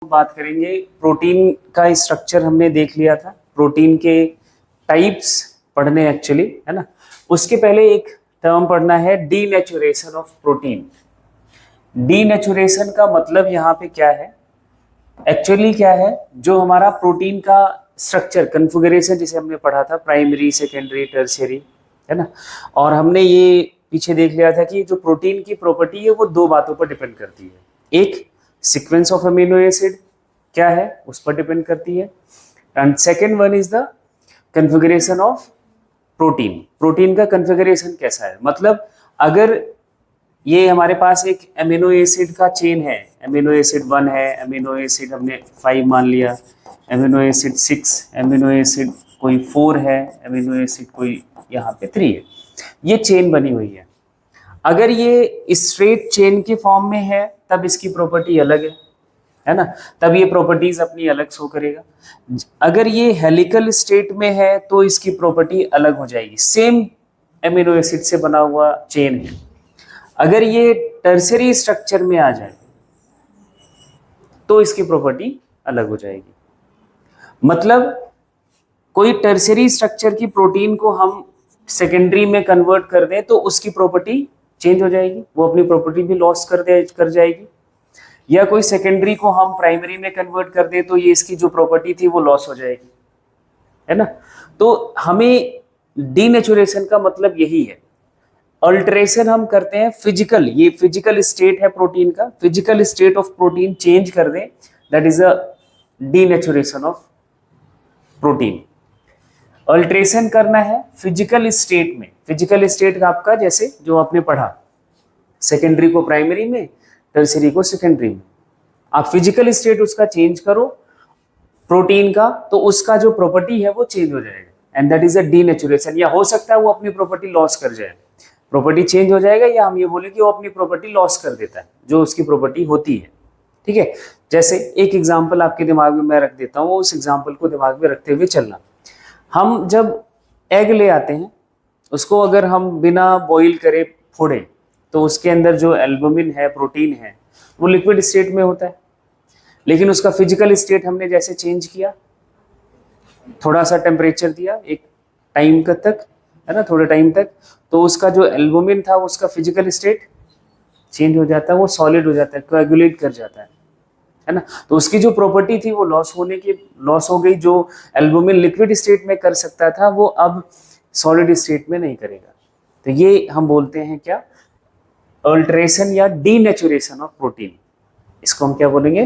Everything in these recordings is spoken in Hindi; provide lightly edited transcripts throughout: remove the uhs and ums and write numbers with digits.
बात करेंगे प्रोटीन का स्ट्रक्चर। हमने देख लिया था, प्रोटीन के टाइप्स पढ़ने एक्चुअली, है ना। उसके पहले एक टर्म पढ़ना है, डीनेचुरेशन ऑफ प्रोटीन। डीनेचुरेशन का मतलब यहाँ पे क्या है, एक्चुअली क्या है, जो हमारा प्रोटीन का स्ट्रक्चर कन्फिगरेशन जिसे हमने पढ़ा था, प्राइमरी, सेकेंडरी, टर्शियरी, है ना। और हमने ये पीछे देख लिया था कि जो प्रोटीन की प्रॉपर्टी है वो दो बातों पर डिपेंड करती है। एक सीक्वेंस ऑफ अमीनो एसिड क्या है उस पर डिपेंड करती है, and second one is the configuration of protein. Protein का कन्फिगरेशन कैसा है, मतलब अगर ये हमारे पास एक अमीनो एसिड का चेन है, अमीनो एसिड 1 है, अमीनो एसिड हमने 5 मान लिया, अमीनो एसिड 6, अमीनो एसिड कोई 4 है, अमीनो एसिड कोई यहाँ पे 3 है, ये चेन बनी हुई है। अगर ये स्ट्रेट चेन के फॉर्म में है तब इसकी प्रॉपर्टी अलग है ना, तब ये प्रॉपर्टीज अपनी अलग शो करेगा। अगर ये हेलिकल स्टेट में है तो इसकी प्रॉपर्टी अलग हो जाएगी, सेम अमीनो एसिड से बना हुआ चेन है। अगर ये टर्सरी स्ट्रक्चर में आ जाए तो इसकी प्रॉपर्टी अलग हो जाएगी। मतलब कोई टर्सरी स्ट्रक्चर की प्रोटीन को हम सेकेंडरी में कन्वर्ट कर दें तो उसकी प्रॉपर्टी चेंज हो जाएगी, वो अपनी प्रॉपर्टी भी लॉस कर जाएगी। या कोई सेकेंडरी को हम प्राइमरी में कन्वर्ट कर दें तो ये इसकी जो प्रॉपर्टी थी वो लॉस हो जाएगी, है ना। तो हमें डीनेचुरेशन का मतलब यही है। अल्टरेशन हम करते हैं फिजिकल, ये फिजिकल स्टेट है प्रोटीन का, physical state of protein change कर दें, that is a denaturation of protein. Alteration करना है फिजिकल स्टेट में, फिजिकल स्टेट आपका जैसे जो आपने पढ़ा, सेकेंडरी को प्राइमरी में, टर्शियरी को सेकेंडरी में, आप फिजिकल स्टेट उसका चेंज करो प्रोटीन का, तो उसका जो प्रॉपर्टी है वो चेंज हो जाएगा, and that is a denaturation. या हो सकता है वो अपनी प्रॉपर्टी लॉस कर जाए, प्रॉपर्टी चेंज हो जाएगा, या हम ये बोले कि वो अपनी प्रॉपर्टी लॉस कर देता है जो उसकी प्रॉपर्टी होती है, ठीक है। जैसे एक एग्जांपल आपके दिमाग में मैं रख देता हूँ, उस एग्जांपल को दिमाग में रखते हुए चलना। हम जब एग ले आते हैं, उसको अगर हम बिना बॉईल करे फोड़ें तो उसके अंदर जो एल्बुमिन है, प्रोटीन है, वो लिक्विड स्टेट में होता है। लेकिन उसका फिजिकल स्टेट हमने जैसे चेंज किया, थोड़ा सा टेम्परेचर दिया एक टाइम तक, है ना, थोड़े टाइम तक, तो उसका जो एल्बुमिन था उसका फिजिकल स्टेट चेंज हो जाता है, वो सॉलिड हो जाता है, कोएगुलेट कर जाता है ना। तो उसकी जो प्रॉपर्टी थी वो लॉस हो गई। जो एल्बुमिन लिक्विड स्टेट में कर सकता था वो अब सॉलिड स्टेट में नहीं करेगा। तो ये हम बोलते हैं क्या, अल्टरेशन या डीनेचुरेशन ऑफ प्रोटीन। इसको हम क्या बोलेंगे,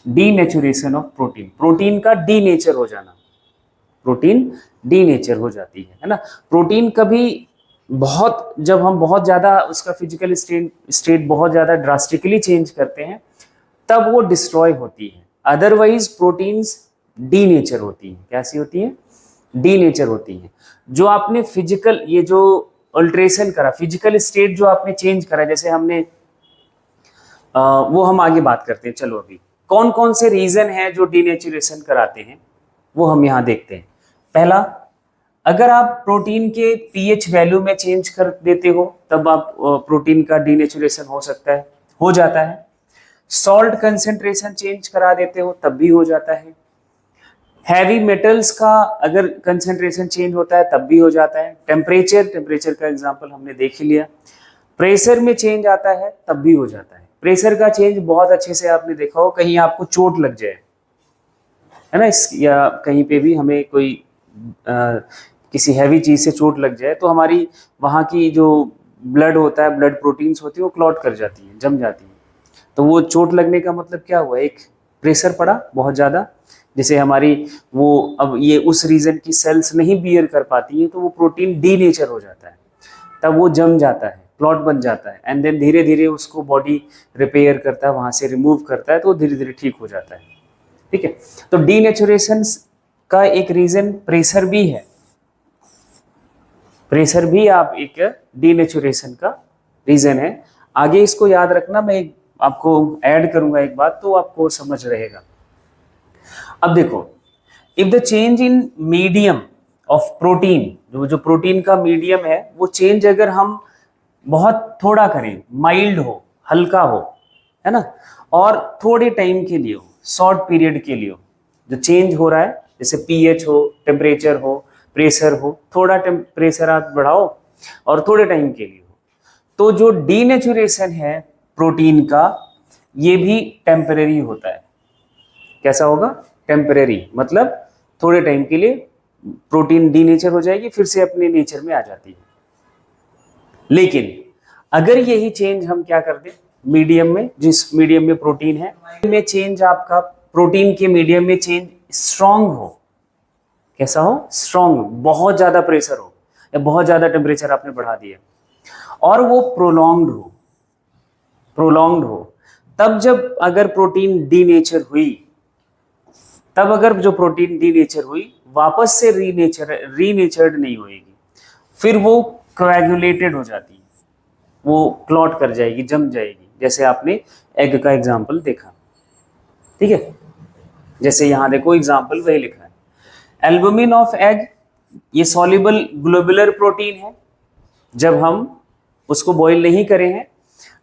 डीनेचुरेशन ऑफ प्रोटीन। प्रोटीन का डीनेचर हो जाना, प्रोटीन डीनेचर हो जाती है ना। प्रोटीन कभी बहुत, जब हम बहुत ज्यादा उसका फिजिकल स्टेट बहुत ज्यादा ड्रास्टिकली चेंज करते हैं तब वो डिस्ट्रॉय होती है। अदरवाइज प्रोटीन्स डीनेचर होती हैं। कैसी होती हैं, डीनेचर होती हैं। जो आपने फिजिकल, ये जो अल्टरेशन करा, फिजिकल स्टेट जो आपने चेंज करा, जैसे हमने वो हम आगे बात करते हैं। चलो अभी कौन कौन से रीजन है जो डीनेचुरेशन कराते हैं वो हम यहाँ देखते हैं। पहला, अगर आप प्रोटीन के पीएच वैल्यू में चेंज कर देते हो तब आप प्रोटीन का डीनेचुरेशन हो सकता है, हो जाता है। सॉल्ट कंसेंट्रेशन चेंज करा देते हो तब भी हो जाता है। हैवी मेटल्स का अगर कंसेंट्रेशन चेंज होता है तब भी हो जाता है। टेम्परेचर का एग्जांपल हमने देख ही लिया। प्रेशर में चेंज आता है तब भी हो जाता है। प्रेशर का चेंज बहुत अच्छे से आपने देखा हो, कहीं आपको चोट लग जाए, है ना, या कहीं पे भी हमें कोई किसी हैवी चीज से चोट लग जाए तो हमारी वहाँ की जो ब्लड होता है, ब्लड प्रोटीन्स होती है, वो क्लॉट कर जाती है, जम जाती है। तो वो चोट लगने का मतलब क्या हुआ, एक प्रेशर पड़ा बहुत ज़्यादा, जिसे हमारी वो अब ये उस रीजन की सेल्स नहीं बियर कर पाती है, तो वो प्रोटीन डीनेचर हो जाता है, तब वो जम जाता है, क्लॉट बन जाता है, एंड देन धीरे धीरे उसको बॉडी रिपेयर करता है, वहाँ से रिमूव करता है, तो धीरे धीरे ठीक हो जाता है, ठीक है। तो डीनेचुरेशन का एक रीजन प्रेशर भी है, प्रेशर भी आप एक डीनेचुरेशन का रीजन है। आगे इसको याद रखना, मैं आपको ऐड करूंगा एक बात तो आपको समझ रहेगा। अब देखो, if the change in medium of protein, जो प्रोटीन का मीडियम है, वो चेंज अगर हम बहुत थोड़ा करें, माइल्ड हो, हल्का हो, है ना, और थोड़े टाइम के लिए हो, शॉर्ट पीरियड के लिए हो, जो चेंज हो रहा है, जैसे पीएच हो, टेम्परेचर हो, प्रेशर हो, थोड़ा टेम्परेचर आप बढ़ाओ और थोड़े टाइम के लिए हो, तो जो डीनेचुरेशन है प्रोटीन का, ये भी टेम्परेरी होता है। कैसा होगा? टेम्परेरी, मतलब थोड़े टाइम के लिए प्रोटीन डीनेचर हो जाएगी, फिर से अपने नेचर में आ जाती है। लेकिन अगर यही चेंज हम क्या कर दें मीडियम में, जिस मीडियम में प्रोटीन है, में चेंज आपका प्रोटीन के मीडियम में चेंज स्ट्रांग हो, कैसा हो? स्ट्रांग, बहुत ज्यादा प्रेशर हो या बहुत ज्यादा टेम्परेचर आपने बढ़ा दिया, और वो प्रोलॉन्ग्ड हो, तब जब अगर प्रोटीन डीनेचर हुई, तब अगर जो प्रोटीन डीनेचर हुई वापस से रीनेचर्ड नहीं होएगी, फिर वो कोएगुलेटेड हो जाती है, वो क्लॉट कर जाएगी, जम जाएगी, जैसे आपने एग का एग्जांपल देखा। ठीक है, जैसे यहां देखो एग्जांपल वही लिखा है, एल्बुमिन ऑफ एग, ये सॉल्युबल ग्लोबुलर प्रोटीन है। जब हम उसको बॉईल नहीं करे हैं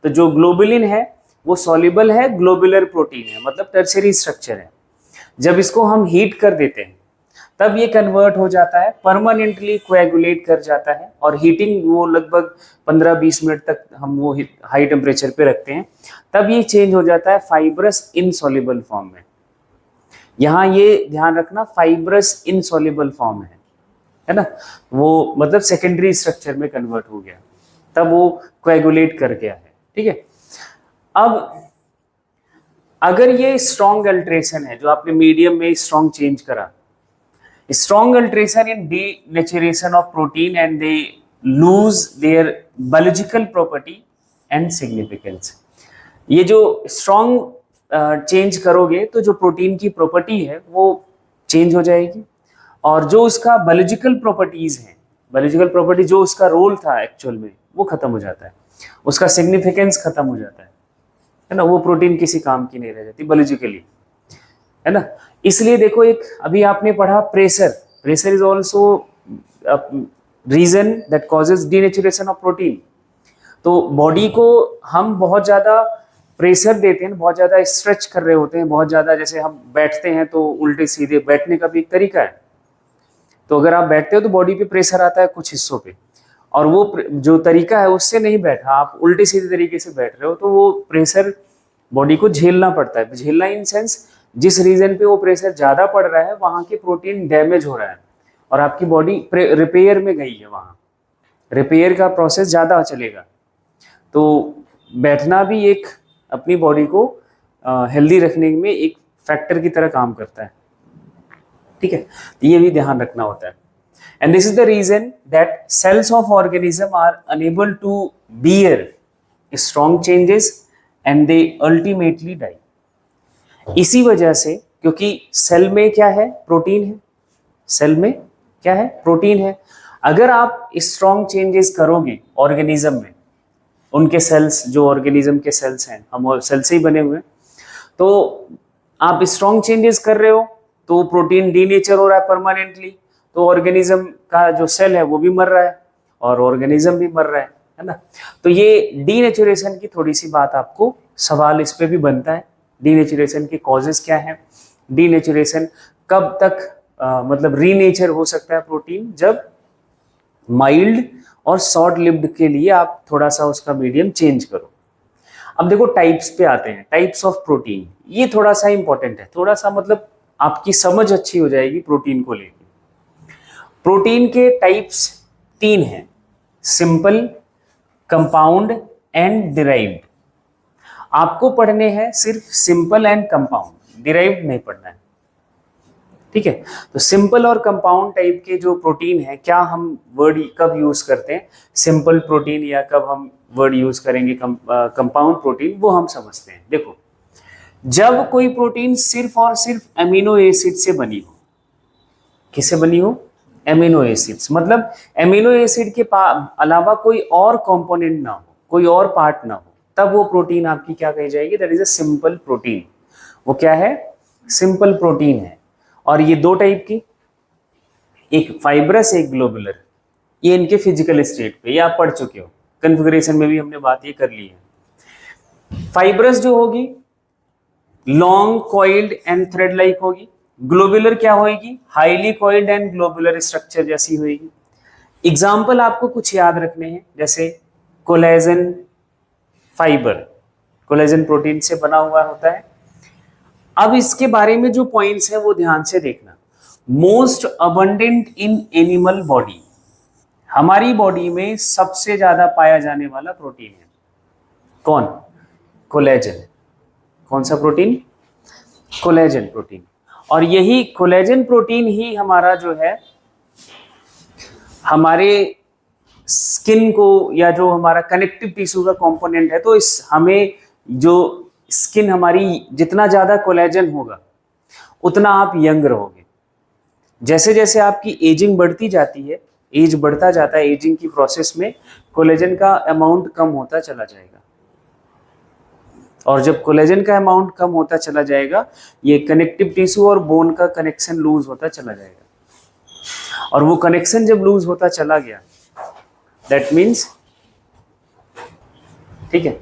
तो जो ग्लोबुलिन है वो सॉल्युबल है, ग्लोबुलर प्रोटीन है, मतलब टर्शियरी स्ट्रक्चर है। जब इसको हम हीट कर देते हैं तब ये कन्वर्ट हो जाता है, परमानेंटली कोएगुलेट कर जाता है, और हीटिंग वो लगभग 15-20 मिनट तक हम वो हाई टेम्परेचर पे रखते हैं, तब ये चेंज हो जाता है फाइब्रस इनसॉल्युबल फॉर्म में। यहाँ ये ध्यान रखना, फाइब्रस इनसॉल्युबल फॉर्म है ना, वो मतलब सेकेंडरी स्ट्रक्चर में कन्वर्ट हो गया, तब वो कोएगुलेट कर गया है। ठीक है, अब अगर ये स्ट्रॉन्ग अल्ट्रेशन है, जो आपने मीडियम में स्ट्रॉन्ग चेंज करा, strong alteration in denaturation of protein and they lose their biological property and significance. ये जो स्ट्रॉन्ग चेंज करोगे तो जो प्रोटीन की प्रॉपर्टी है वो चेंज हो जाएगी, और जो उसका बायोलॉजिकल प्रॉपर्टीज है, बायोलॉजिकल प्रॉपर्टी जो उसका रोल था एक्चुअल में, वो खत्म हो जाता है, उसका सिग्निफिकेंस खत्म हो जाता है ना, वो प्रोटीन किसी काम की नहीं रह जाती बायोलॉजिकली, है ना। इसलिए देखो, एक अभी आपने पढ़ा pressure is also reason that causes denaturation of protein. तो बॉडी को हम बहुत ज्यादा प्रेशर देते हैं, बहुत ज्यादा स्ट्रेच कर रहे होते हैं, बहुत ज्यादा, जैसे हम बैठते हैं तो उल्टे सीधे बैठने का भी एक तरीका है, तो अगर आप बैठते हो तो बॉडी पे प्रेशर आता है कुछ हिस्सों पे, और वो जो तरीका है उससे नहीं बैठा, आप उल्टे सीधे तरीके से बैठ रहे हो, तो वो प्रेशर बॉडी को झेलना पड़ता है। झेलना इन सेंस, जिस रीजन पे वो प्रेशर ज्यादा पड़ रहा है वहां की प्रोटीन डैमेज हो रहा है और आपकी बॉडी रिपेयर में गई है, वहां रिपेयर का प्रोसेस ज्यादा चलेगा। तो बैठना भी एक अपनी बॉडी को हेल्दी रखने में एक फैक्टर की तरह काम करता है। ठीक है, तो ये भी ध्यान रखना होता है। And this is the reason that cells of organism are unable to bear strong changes and they ultimately die. इसी वजह से, क्योंकि सेल में क्या है? प्रोटीन है। सेल में क्या है? प्रोटीन है। अगर आप स्ट्रॉन्ग चेंजेस करोगे ऑर्गेनिज्म में, उनके सेल्स, जो ऑर्गेनिज्म के सेल्स हैं, हम सेल से ही बने हुए हैं, तो आप स्ट्रॉन्ग चेंजेस कर रहे हो तो प्रोटीन डीनेचर हो रहा है परमानेंटली, तो ऑर्गेनिज्म का जो सेल है वो भी मर रहा है और ऑर्गेनिज्म भी मर रहा है ना। तो ये डीनेचुरेशन की थोड़ी सी बात, आपको सवाल इस पे भी बनता है, डीनेचुरेशन के कॉजेस क्या हैं, डीनेचुरेशन कब तक मतलब रीनेचर हो सकता है प्रोटीन, जब माइल्ड और शॉर्ट लिव्ड के लिए आप थोड़ा सा उसका मीडियम चेंज करो। अब देखो टाइप्स पे आते हैं, टाइप्स ऑफ प्रोटीन, ये थोड़ा सा इंपॉर्टेंट है, थोड़ा सा मतलब आपकी समझ अच्छी हो जाएगी प्रोटीन को लेकर। प्रोटीन के टाइप्स 3 हैं, सिंपल, कंपाउंड एंड डिराइव्ड। आपको पढ़ने हैं सिर्फ सिंपल एंड कंपाउंड, डिराइव्ड नहीं पढ़ना है। ठीक है, तो सिंपल और कंपाउंड टाइप के जो प्रोटीन है, क्या हम वर्ड कब यूज करते हैं सिंपल प्रोटीन, या कब हम वर्ड यूज करेंगे कंपाउंड प्रोटीन, वो हम समझते हैं। देखो, जब कोई प्रोटीन सिर्फ और सिर्फ एमिनो एसिड से बनी हो, किससे बनी हो? एमिनो एसिड्स, मतलब एमिनो एसिड के अलावा कोई और कंपोनेंट ना हो, कोई और पार्ट ना हो, तब वो प्रोटीन आपकी क्या कही जाएगी? That is a simple protein. वो क्या है? सिंपल प्रोटीन है। और ये 2 टाइप की, एक फाइब्रस, एक ग्लोबुलर, ये इनके फिजिकल स्टेट पे, ये आप पढ़ चुके हो, कॉन्फ़िगरेशन में भी हमने बात ये कर ली है। फाइब्रस जो होगी long coiled and thread like होगी। ग्लोबुलर क्या होगी? Highly coiled and globular structure जैसी होगी। एग्जाम्पल आपको कुछ याद रखने हैं, जैसे कोलेजन फाइबर, कोलेजन प्रोटीन से बना हुआ होता है। अब इसके बारे में जो पॉइंट्स है वो ध्यान से देखना। Most abundant in animal body, हमारी बॉडी में सबसे ज्यादा पाया जाने वाला प्रोटीन है कौन? कोलेजन। कौन सा प्रोटीन? Collagen protein. और यही कोलेजन प्रोटीन ही हमारा जो है हमारे स्किन को, या जो हमारा कनेक्टिव टिश्यू का कंपोनेंट है, तो इस हमें जो स्किन हमारी जितना ज्यादा कोलेजन होगा उतना आप यंग रहोगे। जैसे जैसे आपकी एजिंग बढ़ती जाती है, एज बढ़ता जाता है, एजिंग की प्रोसेस में कोलेजन का अमाउंट कम होता चला जाएगा। और जब कोलेजन का अमाउंट कम होता चला जाएगा, ये कनेक्टिव टिश्यू और बोन का कनेक्शन लूज होता चला जाएगा। और वो कनेक्शन जब लूज होता चला गया, दैट मीन्स, ठीक है,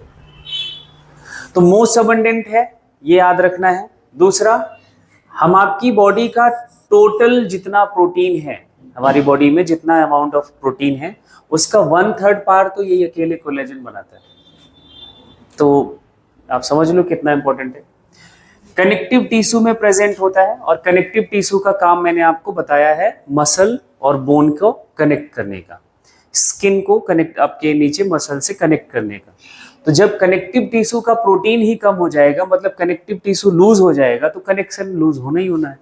तो मोस्ट अबंडेंट है, ये याद रखना है। दूसरा, हम आपकी बॉडी का टोटल जितना प्रोटीन है, हमारी बॉडी में जितना अमाउंट ऑफ प्रोटीन है, उसका 1/3 पार्ट तो ये अकेले कोलेजन बनाता है। तो आप समझ लो कितना इंपॉर्टेंट है। कनेक्टिव टिश्यू में प्रेजेंट होता है, और कनेक्टिव टिश्यू का काम मैंने आपको बताया है मसल और बोन को कनेक्ट करने का, स्किन को कनेक्ट, आपके नीचे मसल से कनेक्ट करने का। तो जब कनेक्टिव टिश्यू का प्रोटीन ही कम हो जाएगा, मतलब कनेक्टिव टिश्यू लूज हो जाएगा, तो कनेक्शन लूज होना ही होना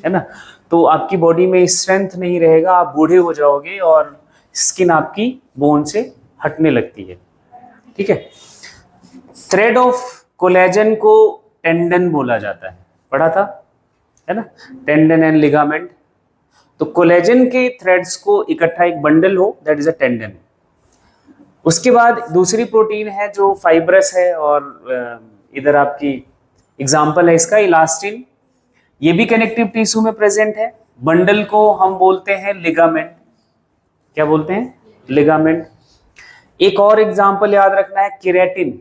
है ना। तो आपकी बॉडी में स्ट्रेंथ नहीं रहेगा, आप बूढ़े हो जाओगे और स्किन आपकी बोन से हटने लगती है, ठीक है। थ्रेड ऑफ कोलेजन को टेंडन बोला जाता है, पढ़ा था, है ना, टेंडन एंड लिगामेंट। तो कोलेजन के थ्रेड्स को इकट्ठा एक बंडल हो, दैट इज अ टेंडन। उसके बाद दूसरी प्रोटीन है जो फाइब्रस है, और इधर आपकी एग्जांपल है इसका इलास्टिन। ये भी कनेक्टिव टिश्यू में प्रेजेंट है। बंडल को हम बोलते हैं लिगामेंट। क्या बोलते हैं? लिगामेंट। एक और एग्जांपल याद रखना है, केराटिन,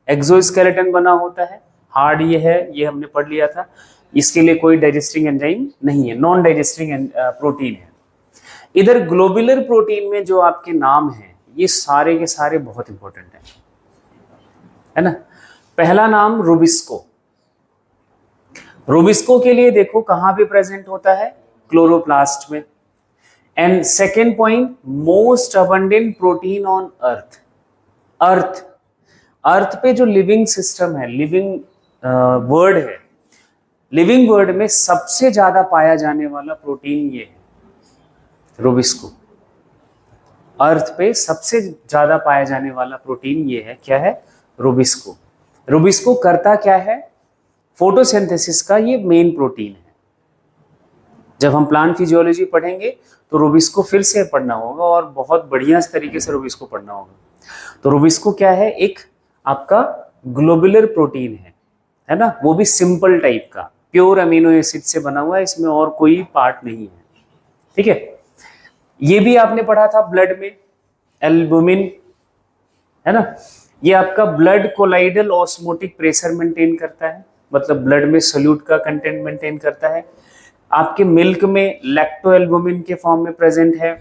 एक्सोस्केलेटन बना होता है, हार्ड ये है, ये हमने पढ़ लिया था। इसके लिए कोई डाइजेस्टिंग एंजाइम नहीं है, नॉन डाइजेस्टिंग प्रोटीन है। इधर ग्लोबुलर प्रोटीन में जो आपके नाम हैं, ये सारे के सारे बहुत इंपॉर्टेंट हैं, है ना। पहला नाम रूबिस्को। रूबिस्को के लिए देखो कहां पे प्रेजेंट होता है? क्लोरोप्लास्ट में। And second point, most abundant protein on earth. Earth, earth पे जो लिविंग सिस्टम है, लिविंग वर्ड है, लिविंग वर्ड में सबसे ज्यादा पाया जाने वाला प्रोटीन ये है, रूबिस्को। अर्थ पे सबसे ज्यादा पाया जाने वाला प्रोटीन ये है, क्या है? रूबिस्को। रूबिस्को करता क्या है? फोटोसिंथेसिस का ये मेन प्रोटीन है। जब हम प्लांट फिजियोलॉजी पढ़ेंगे तो रूबिस्को फिर से पढ़ना होगा, और बहुत बढ़िया तरीके से रूबिस्को पढ़ना होगा। तो रूबिस्को क्या है? एक आपका ग्लोबुलर प्रोटीन है ना, वो भी सिंपल टाइप का, प्योर अमीनो एसिड से बना हुआ है, इसमें और कोई पार्ट नहीं है, ठीक है। ये भी आपने पढ़ा था ब्लड में, एल्बुमिन, है ना। ये आपका blood colloidal osmotic pressure maintain करता है, मतलब ब्लड में सोल्यूट का कंटेंट मेंटेन करता है। आपके मिल्क में लैक्टो एल्बुमिन के फॉर्म में प्रेजेंट है,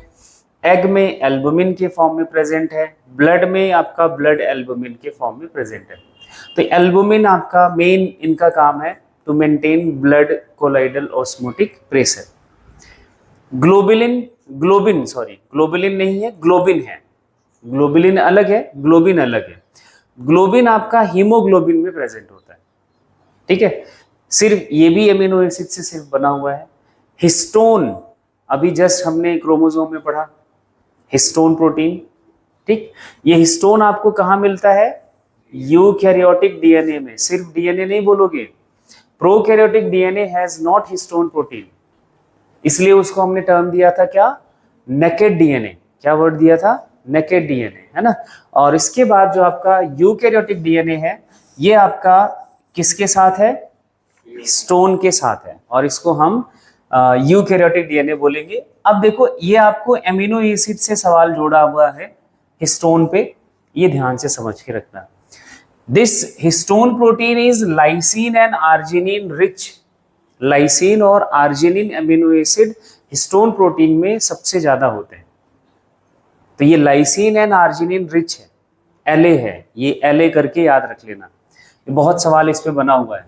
एग में एल्बुमिन के फॉर्म में प्रेजेंट है, ब्लड में आपका ब्लड एल्बुमिन के फॉर्म में प्रेजेंट है। तो एल्बुमिन आपका मेन इनका काम है to maintain blood colloidal osmotic pressure. Globulin, globulin नहीं है, ग्लोबिन है। ग्लोबुलिन अलग है, ग्लोबिन अलग है। ग्लोबिन आपका हीमोग्लोबिन में प्रेजेंट होता है, ठीक है। सिर्फ ये भी अमीनो एसिड से सिर्फ बना हुआ है। हिस्टोन, अभी जस्ट हमने क्रोमोसोम में पढ़ा, हिस्टोन प्रोटीन, ठीक। ये हिस्टोन आपको कहाँ मिलता है? यूकैरियोटिक डीएनए में। सिर्फ डीएनए नहीं बोलोगे, prokaryotic DNA has not histone protein, इसलिए उसको हमने टर्म दिया था क्या? Naked DNA. क्या वर्ड दिया था? नेकेड डीएनए, है ना। और इसके बाद जो आपका यूकैरियोटिक डीएनए है, ये आपका किसके साथ है? हिस्टोन के साथ है, और इसको हम यूकैरियोटिक डीएनए बोलेंगे। अब देखो, ये आपको एमिनो एसिड से सवाल जोड़ा हुआ है हिस्टोन पे, ये ध्यान से समझ के रखना। This histone protein is lysine and arginine rich. Lysine और arginine amino acid histone protein में सबसे ज्यादा होते हैं। तो ये लाइसिन एंड आर्जिनिन रिच है, एलए है, ये एलए करके याद रख लेना, ये बहुत सवाल इस पे बना हुआ है।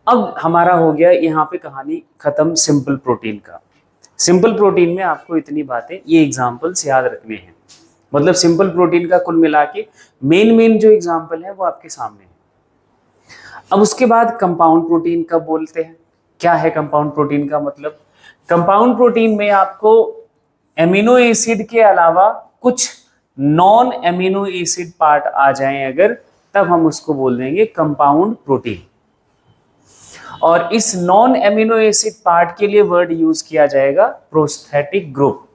अब हमारा हो गया यहाँ पे कहानी खत्म सिंपल प्रोटीन का। सिंपल प्रोटीन में आपको इतनी बातें, ये एग्जाम्पल्स याद रखने हैं। मतलब सिंपल प्रोटीन का कुल मिला के मेन जो एग्जाम्पल है वो आपके सामने है। अब उसके बाद कंपाउंड प्रोटीन कब बोलते हैं, क्या है कंपाउंड प्रोटीन का मतलब? कंपाउंड प्रोटीन में आपको एमिनो एसिड के अलावा कुछ नॉन एमिनो एसिड पार्ट आ जाएं अगर, तब हम उसको बोल देंगे कंपाउंड प्रोटीन। और इस नॉन एमिनो एसिड पार्ट के लिए वर्ड यूज किया जाएगा प्रोस्थेटिक ग्रुप।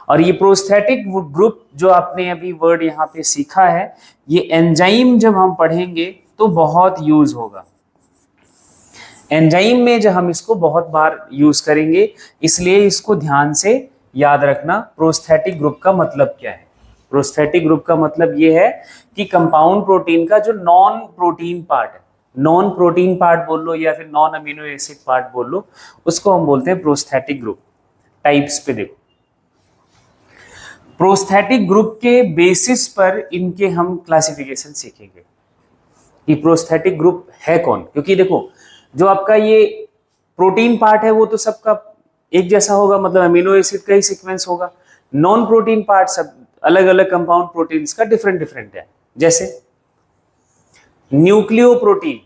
और ये प्रोस्थेटिक ग्रुप जो आपने अभी वर्ड यहाँ पे सीखा है, ये एंजाइम जब हम पढ़ेंगे तो बहुत यूज होगा। एंजाइम में जब हम इसको बहुत बार यूज करेंगे, इसलिए इसको ध्यान से याद रखना। प्रोस्थेटिक ग्रुप का मतलब क्या है? प्रोस्थेटिक ग्रुप का मतलब ये है कि कंपाउंड प्रोटीन का जो नॉन प्रोटीन पार्ट है, नॉन प्रोटीन पार्ट बोल लो या फिर नॉन अमीनो एसिड पार्ट बोल लो, उसको हम बोलते हैं प्रोस्थेटिक ग्रुप। टाइप्स पे देखो, प्रोस्थेटिक ग्रुप के बेसिस पर इनके हम क्लासिफिकेशन सीखेंगे कि प्रोस्थेटिक ग्रुप है कौन। क्योंकि देखो, जो आपका ये प्रोटीन पार्ट है वो तो सबका एक जैसा होगा, मतलब अमीनो एसिड का ही सीक्वेंस होगा। नॉन प्रोटीन पार्ट सब अलग अलग कंपाउंड प्रोटीन्स का डिफरेंट डिफरेंट है। जैसे न्यूक्लियो प्रोटीन,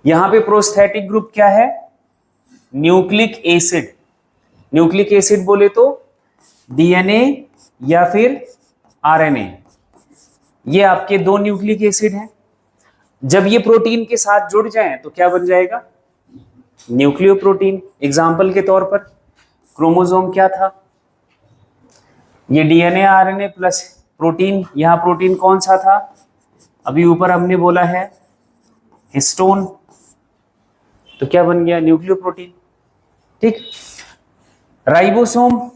यहां पे प्रोस्थेटिक ग्रुप क्या है? Nucleic acid. न्यूक्लिक एसिड बोले तो डीएनए या फिर आरएनए, ये आपके दो न्यूक्लिक एसिड हैं। जब ये प्रोटीन के साथ जुड़ जाएं तो क्या बन जाएगा? Nucleo protein. एग्जाम्पल के तौर पर क्रोमोसोम क्या था? ये डीएनए आरएनए प्लस प्रोटीन। यहां प्रोटीन कौन सा था? अभी ऊपर हमने बोला है हिस्टोन, तो क्या बन गया? Nucleo protein. ठीक। Ribosome,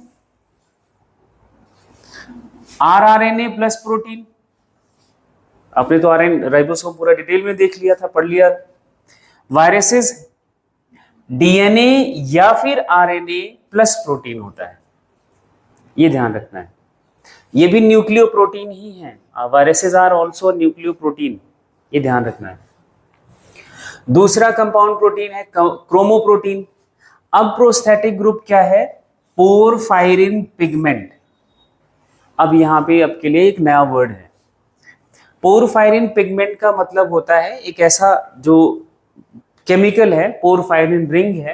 rRNA plus protein. आपने तो आरएन राइबोसोम पूरा डिटेल में देख लिया था, पढ़ लिया। वायरसेस, डीएनए या फिर आरएनए प्लस प्रोटीन होता है, ये ध्यान रखना है। ये भी न्यूक्लियो प्रोटीन ही है। Viruses are also nucleoprotein, ये ध्यान रखना है। दूसरा कंपाउंड प्रोटीन है क्रोमोप्रोटीन। अब प्रोस्थेटिक ग्रुप क्या है? Porphyrin pigment. अब यहां पे आपके लिए एक नया वर्ड है। पोरफायरिन पिगमेंट का मतलब होता है एक ऐसा जो केमिकल है, पोरफायरिन रिंग है,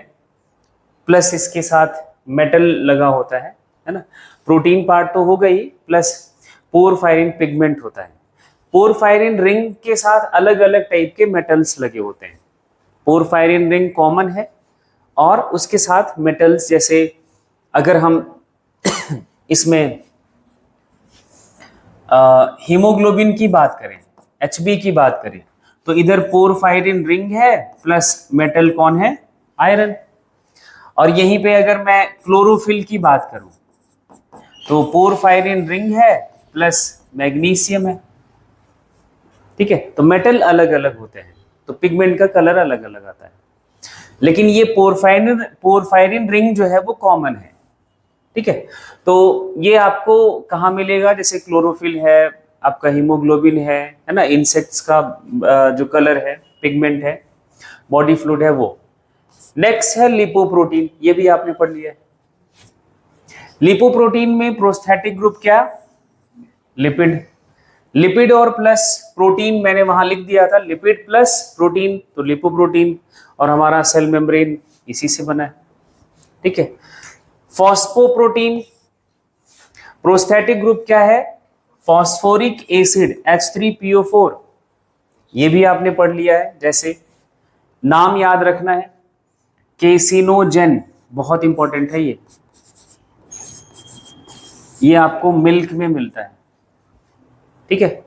प्लस इसके साथ मेटल लगा होता है ना। प्रोटीन पार्ट तो हो गई, प्लस पोरफायरिन पिगमेंट होता है। पोरफायरिन रिंग के साथ अलग अलग टाइप के मेटल्स लगे होते हैं। पोरफायरिन रिंग कॉमन है और उसके साथ मेटल्स, जैसे अगर हम इसमें हीमोग्लोबिन की बात करें, एचबी की बात करें, तो इधर पोरफायरिन रिंग है प्लस मेटल कौन है? आयरन। और यहीं पे अगर मैं क्लोरोफिल की बात करूं तो पोरफायरिन रिंग है प्लस मैग्नीशियम है। ठीक है, तो मेटल अलग अलग होते हैं तो पिगमेंट का कलर अलग अलग आता है। लेकिन ये पोरफायरिन रिंग जो है वो कॉमन है। ठीक है, तो ये आपको कहाँ मिलेगा? जैसे क्लोरोफिल है, आपका हीमोग्लोबिन है ना, इंसेक्ट्स का जो कलर है, पिगमेंट है, बॉडी फ्लूइड है वो। नेक्स्ट है लिपोप्रोटीन, ये भी आपने पढ़ लिया है। लिपोप्रोटीन में प्रोस्थेटिक ग्रुप क्या? लिपिड। लिपिड और प्लस प्रोटीन मैंने वहां लिख दिया था, लिपिड प्लस प्रोटीन तो लिपोप्रोटीन, और हमारा सेल मेम्ब्रेन इसी से बना है। ठीक है। फॉस्फोप्रोटीन, प्रोस्थेटिक ग्रुप क्या है? फॉस्फोरिक एसिड H3PO4, ये भी आपने पढ़ लिया है। जैसे नाम याद रखना है, केसिनोजेन, बहुत इंपॉर्टेंट है ये आपको मिल्क में मिलता है। ठीक है,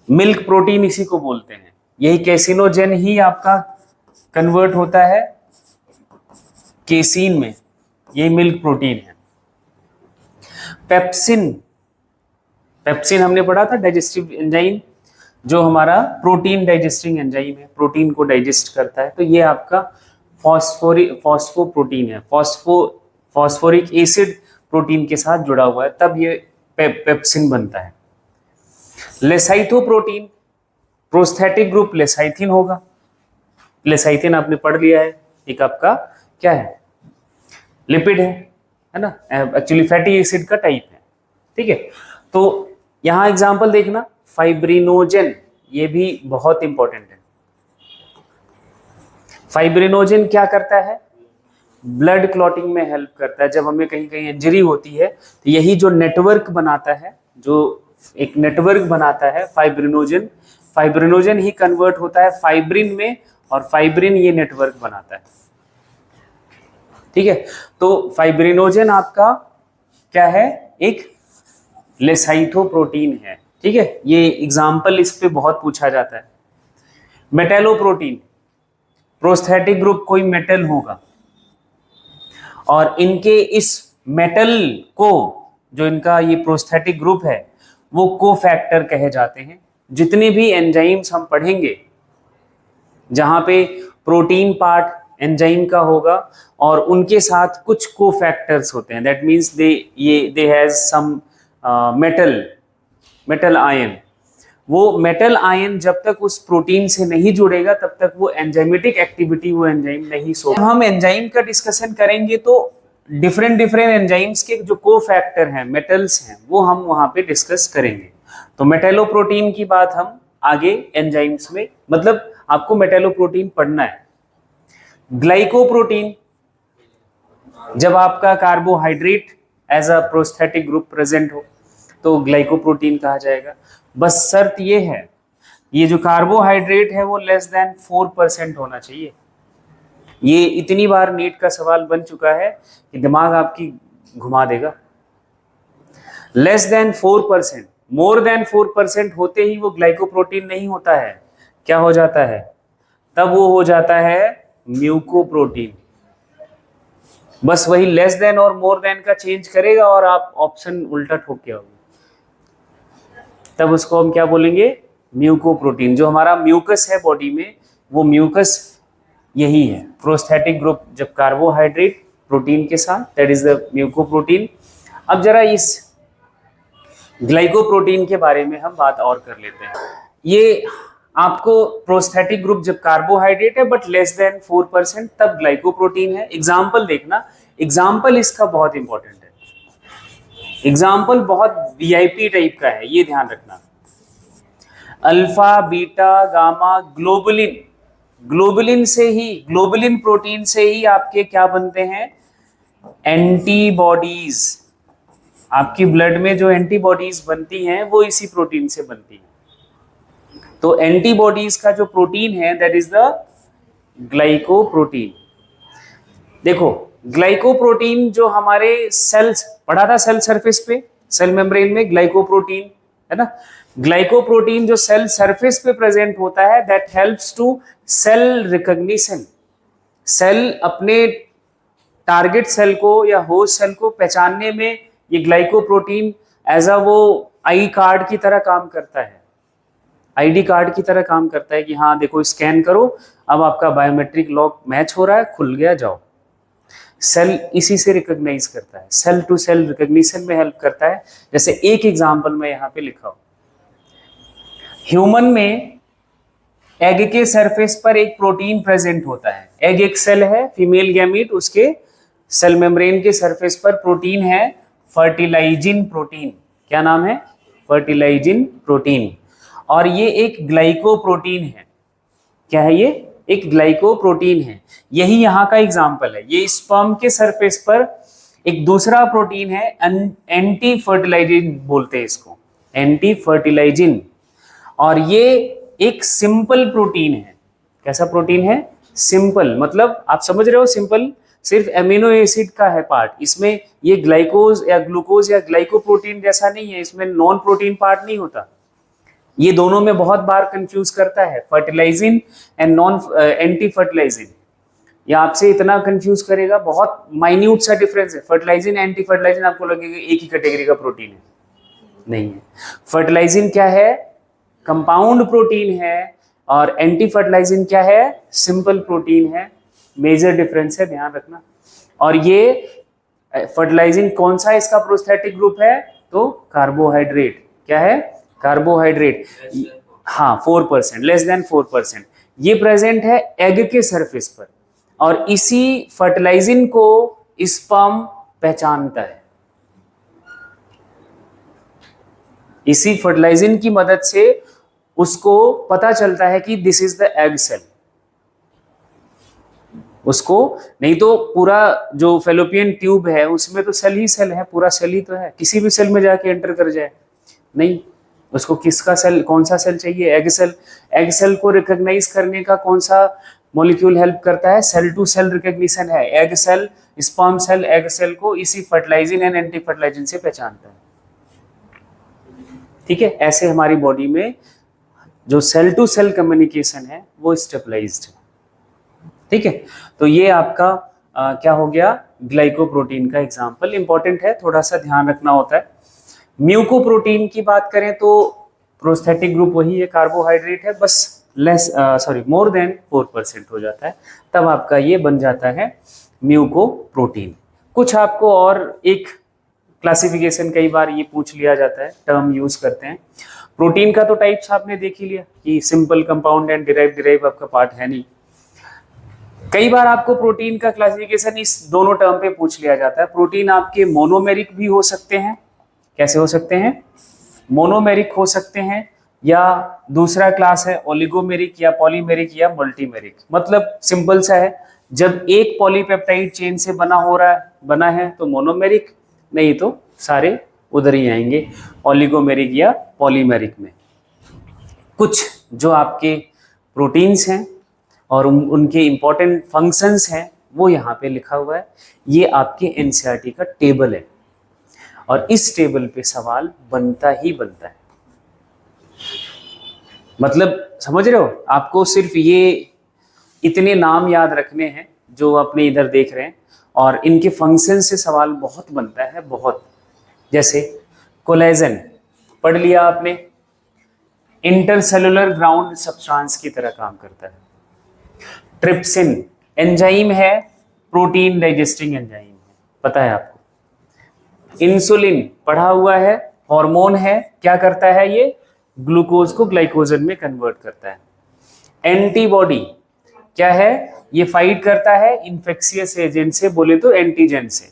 मिल्क प्रोटीन इसी को बोलते हैं। यही केसिनोजेन ही आपका कन्वर्ट होता है केसिन में, यही मिल्क प्रोटीन है। पेप्सिन, पेप्सिन हमने पढ़ा था, डाइजेस्टिव एंजाइम। जो हमारा प्रोटीन डाइजेस्टिंग एंजाइम है, प्रोटीन को डाइजेस्ट करता है, तो ये आपका फॉस्फोप्रोटीन है, फॉस्फोरिक एसिड प्रोटीन के साथ जुड़ा हुआ है, तब ये पेप्सिन बनता है। लेसाइथोप्रोटीन, प्रोस्थेटिक ग्रुप लेसाइथिन होगा। लेसाइथिन आपने पढ़ लिया है, एक आपका क्या है, लिपिड है ना, एक्चुअली फैटी एसिड का टाइप है, ठीक है। तो यहां एग्जांपल देखना, फाइब्रिनोजेन, ये भी बहुत इंपॉर्टेंट है। फाइब्रिनोजेन क्या करता है, ब्लड क्लॉटिंग में हेल्प करता है। जब हमें कहीं कहीं इंजरी होती है तो यही जो नेटवर्क बनाता है, जो एक नेटवर्क बनाता है फाइब्रिनोजेन, फाइब्रिनोजेन ही कन्वर्ट होता है फाइब्रिन में, और फाइब्रिन ये नेटवर्क बनाता है, ठीक है। तो फाइब्रिनोजेन आपका क्या है, एक लेसाइथोप्रोटीन है, ठीक है। ये एग्जाम्पल इस पे बहुत पूछा जाता है। मेटेलोप्रोटीन, प्रोस्थेटिक ग्रुप कोई मेटल होगा, और इनके इस मेटल को, जो इनका ये प्रोस्थेटिक ग्रुप है, वो कोफैक्टर कहे जाते हैं। जितने भी एंजाइम्स हम पढ़ेंगे जहां पे प्रोटीन पार्ट एंजाइम का होगा और उनके साथ कुछ कोफैक्टर्स होते हैं, that means they has some metal ion, वो मेटल आयन जब तक उस प्रोटीन से नहीं जुड़ेगा तब तक वो एंजाइमेटिक एक्टिविटी, वो एंजाइम नहीं सो। हम एंजाइम का डिस्कशन करेंगे तो डिफरेंट एंजाइम्स के जो कोफैक्टर हैं, मेटल्स हैं, वो हम वहां पे डिस्कस करेंगे। तो मेटेलोप्रोटीन की बात हम आगे एंजाइम्स में, मतलब आपको मेटेलोप्रोटीन पढ़ना है। ग्लाइकोप्रोटीन, जब आपका carbohydrate as a prosthetic group present हो तो ग्लाइकोप्रोटीन कहा जाएगा। बस शर्त ये है, ये जो कार्बोहाइड्रेट है वो लेस देन 4% होना चाहिए। ये इतनी बार नीट का सवाल बन चुका है कि दिमाग आपकी घुमा देगा। लेस देन 4%, मोर देन 4% होते ही वो ग्लाइकोप्रोटीन नहीं होता है, क्या हो जाता है, तब वो हो जाता है म्यूकोप्रोटीन। बस वही लेस देन और मोर देन का चेंज करेगा और आप ऑप्शन उल्टा ठोक के आओगे, तब उसको हम क्या बोलेंगे, म्यूकोप्रोटीन। जो हमारा म्यूकस है बॉडी में, वो म्यूकस यही है, प्रोस्थेटिक ग्रुप जब कार्बोहाइड्रेट प्रोटीन के साथ, दैट इज द म्यूकोप्रोटीन। अब जरा इस ग्लाइकोप्रोटीन के बारे में हम बात और कर लेते हैं। ये आपको प्रोस्थेटिक ग्रुप जब कार्बोहाइड्रेट है बट लेस देन 4%, तब ग्लाइकोप्रोटीन है। एग्जाम्पल देखना, एग्जाम्पल इसका बहुत इंपॉर्टेंट है, एग्जाम्पल बहुत वीआईपी टाइप का है, ये ध्यान रखना। Alpha, beta, gamma, globulin, globulin से ही, ग्लोबुलिन प्रोटीन से ही आपके क्या बनते हैं, एंटीबॉडीज। आपकी ब्लड में जो एंटीबॉडीज बनती हैं वो इसी प्रोटीन से बनती हैं। तो एंटीबॉडीज का जो प्रोटीन है दैट इज द ग्लाइकोप्रोटीन। देखो ग्लाइकोप्रोटीन जो हमारे सेल्स पढ़ा था, सेल सरफेस पे, सेल मेम्ब्रेन में ग्लाइकोप्रोटीन है ना, ग्लाइकोप्रोटीन जो सेल सरफेस पे प्रेजेंट होता है that helps to cell recognition. Cell अपने टारगेट सेल को या होस्ट सेल को पहचानने में ये ग्लाइकोप्रोटीन एज अ वो आई कार्ड की तरह काम करता है, आईडी कार्ड की तरह काम करता है कि हाँ देखो स्कैन करो, अब आपका बायोमेट्रिक लॉक मैच हो रहा है, खुल गया, जाओ। सेल इसी से रिकॉग्नाइज करता है, सेल टू सेल रिकॉग्निशन में हेल्प करता है। जैसे एक एग्जांपल मैं यहाँ पे लिखा हूं, ह्यूमन में एग के सरफेस पर एक प्रोटीन प्रेजेंट होता है। एग एक सेल है, फीमेल गैमीट, उसके सेल मेम्ब्रेन के सरफेस पर प्रोटीन है, फर्टिलाइजिन प्रोटीन। क्या नाम है, फर्टिलाइजिन प्रोटीन। और ये एक ग्लाइकोप्रोटीन है। क्या है ये, एक ग्लाइकोप्रोटीन है। यही यहाँ का एग्जाम्पल है। ये स्पर्म के सरफेस पर एक दूसरा प्रोटीन है, एंटी फर्टिलाइजिन बोलते हैं इसको, एंटी फर्टिलाइजिन। और ये एक सिंपल प्रोटीन है। कैसा प्रोटीन है, सिंपल, मतलब आप समझ रहे हो, सिंपल सिर्फ एमिनो एसिड का है पार्ट, इसमें ये ग्लाइकोज या ग्लूकोज या ग्लाइकोप्रोटीन जैसा नहीं है, इसमें नॉन प्रोटीन पार्ट नहीं होता। ये दोनों में बहुत बार कंफ्यूज करता है, fertilizin and non anti fertilizin. ये आपसे इतना कंफ्यूज करेगा, बहुत माइन्यूट सा डिफरेंस है। फर्टिलाइजिन एंटी फर्टिलाइजिन आपको लगेगा एक ही कैटेगरी का प्रोटीन है, नहीं है। फर्टिलाइजिन क्या है, कंपाउंड प्रोटीन है और एंटी फर्टिलाइजिंग क्या है, सिंपल प्रोटीन है। मेजर डिफरेंस है, ध्यान रखना। और ये फर्टिलाइजिंग कौन सा इसका प्रोस्थेटिक ग्रुप है, तो कार्बोहाइड्रेट। क्या है, कार्बोहाइड्रेट। हाँ 4%, लेस देन 4%। ये प्रेजेंट है एग के सरफेस पर और इसी फर्टिलाइजिंग को स्पर्म पहचानता है। इसी फर्टिलाइजिंग की मदद से उसको पता चलता है कि this is the egg cell. उसको, नहीं तो पूरा जो फेलोपियन ट्यूब है उसमें तो सेल ही सेल है, पूरा सेल ही तो है, किसी भी सेल में जाके एंटर कर जाए, नहीं। उसको किसका सेल, कौन सा सेल चाहिए, एग सेल। एग सेल को रिकॉग्नाइज करने का कौन सा मॉलिक्यूल हेल्प करता है, सेल टू सेल रिकॉग्निशन है। Egg cell, sperm cell egg cell को इसी फर्टिलाइजिंग एंड एंटी फर्टिलाइजिंग से पहचानता है। ठीक है, ऐसे हमारी बॉडी में जो सेल टू सेल कम्युनिकेशन है वो स्टेबलाइज्ड है। ठीक है, तो ये आपका क्या हो गया, ग्लाइकोप्रोटीन का एग्जांपल। इंपॉर्टेंट है, थोड़ा सा ध्यान रखना होता है। म्यूकोप्रोटीन की बात करें तो प्रोस्थेटिक ग्रुप वही है, कार्बोहाइड्रेट है, बस मोर देन 4% हो जाता है, तब आपका ये बन जाता है म्यूकोप्रोटीन। कुछ आपको और एक क्लासिफिकेशन कई बार ये पूछ लिया जाता है, टर्म यूज करते हैं। प्रोटीन का तो टाइप्स आपने देख ही लिया कि सिंपल, कंपाउंड एंड डिराइव आपका पार्ट है नहीं। कई बार आपको प्रोटीन का क्लासिफिकेशन इस दोनों टर्म पे पूछ लिया जाता है। प्रोटीन आपके मोनोमेरिक भी हो सकते हैं, कैसे हो सकते हैं, मोनोमेरिक हो सकते हैं, या दूसरा क्लास है ओलिगोमेरिक या पॉलीमेरिक या मल्टीमेरिक। मतलब सिंपल सा है, जब एक पॉलीपेप्टाइड चेन से बना है तो मोनोमेरिक, नहीं तो सारे उधर ही आएंगे ओलिगोमेरिक या पॉलीमेरिक में। कुछ जो आपके प्रोटीन्स हैं और उनके इंपॉर्टेंट फंक्शंस हैं वो यहाँ पे लिखा हुआ है। ये आपके एनसीईआरटी का टेबल है और इस टेबल पे सवाल बनता ही बनता है। मतलब समझ रहे हो, आपको सिर्फ ये इतने नाम याद रखने हैं जो अपने इधर देख रहे हैं, और इनके फंक्शन से सवाल बहुत बनता है, बहुत। जैसे कोलेजन पढ़ लिया आपने, इंटरसेलुलर ग्राउंड सब्सटेंस की तरह काम करता है। ट्रिप्सिन एंजाइम है, प्रोटीन डाइजेस्टिंग एंजाइम है, पता है आपको। इंसुलिन पढ़ा हुआ है, हार्मोन है, क्या करता है ये, ग्लूकोज को ग्लाइकोजन में कन्वर्ट करता है। एंटीबॉडी क्या है, ये फाइट करता है इन्फेक्शियस एजेंट से, बोले तो एंटीजन से।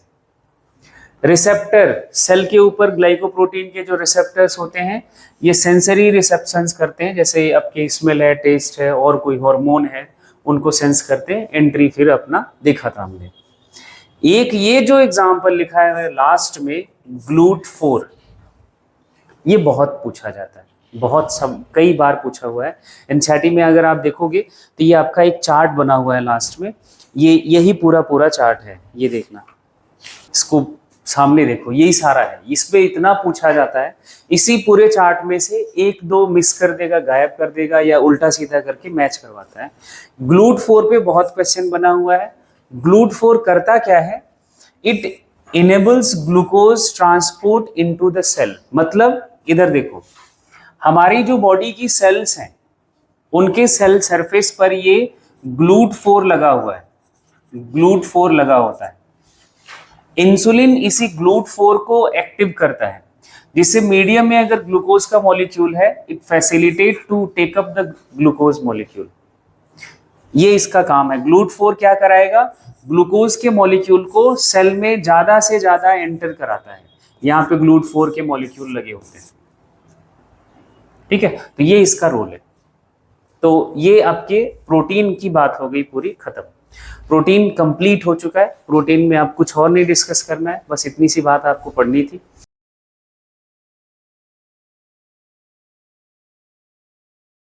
रिसेप्टर, सेल के ऊपर ग्लाइकोप्रोटीन के जो रिसेप्टर्स होते हैं ये सेंसरी रिसेप्शंस करते हैं, जैसे आपके स्मेल है, टेस्ट है, और कोई हार्मोन है, उनको सेंस करते हैं। एंट्री फिर अपना देखा था हमने। एक ये जो एग्जांपल लिखा है लास्ट में, GLUT4, ये बहुत पूछा जाता है, बहुत सब कई बार पूछा हुआ है एनसीईआरटी में। अगर आप देखोगे तो ये आपका एक चार्ट बना हुआ है लास्ट में, ये यही पूरा चार्ट है, ये देखना, इसको सामने देखो, यही सारा है। इसमें इतना पूछा जाता है, इसी पूरे चार्ट में से एक दो मिस कर देगा, गायब कर देगा, या उल्टा सीधा करके मैच करवाता है। GLUT4 पे बहुत क्वेश्चन बना हुआ है। GLUT4 करता क्या है, it enables glucose transport into the cell. मतलब इधर देखो, हमारी जो बॉडी की सेल्स हैं उनके सेल सरफेस पर ये GLUT4 लगा हुआ है, GLUT4 लगा होता है। इंसुलिन इसी GLUT4 को एक्टिव करता है, जिससे मीडियम में अगर ग्लूकोज का मॉलिक्यूल है, it facilitate to take up the glucose molecule. ये इसका काम है। GLUT4 क्या कराएगा, ग्लूकोज के मॉलिक्यूल को सेल में ज्यादा से ज्यादा एंटर कराता है। यहाँ पे GLUT4 के मॉलिक्यूल लगे होते हैं, ठीक है, तो ये इसका रोल है। तो ये आपके प्रोटीन की बात हो गई पूरी खत्म। प्रोटीन कंप्लीट हो चुका है। प्रोटीन में आप कुछ और नहीं डिस्कस करना है, बस इतनी सी बात आपको पढ़नी थी।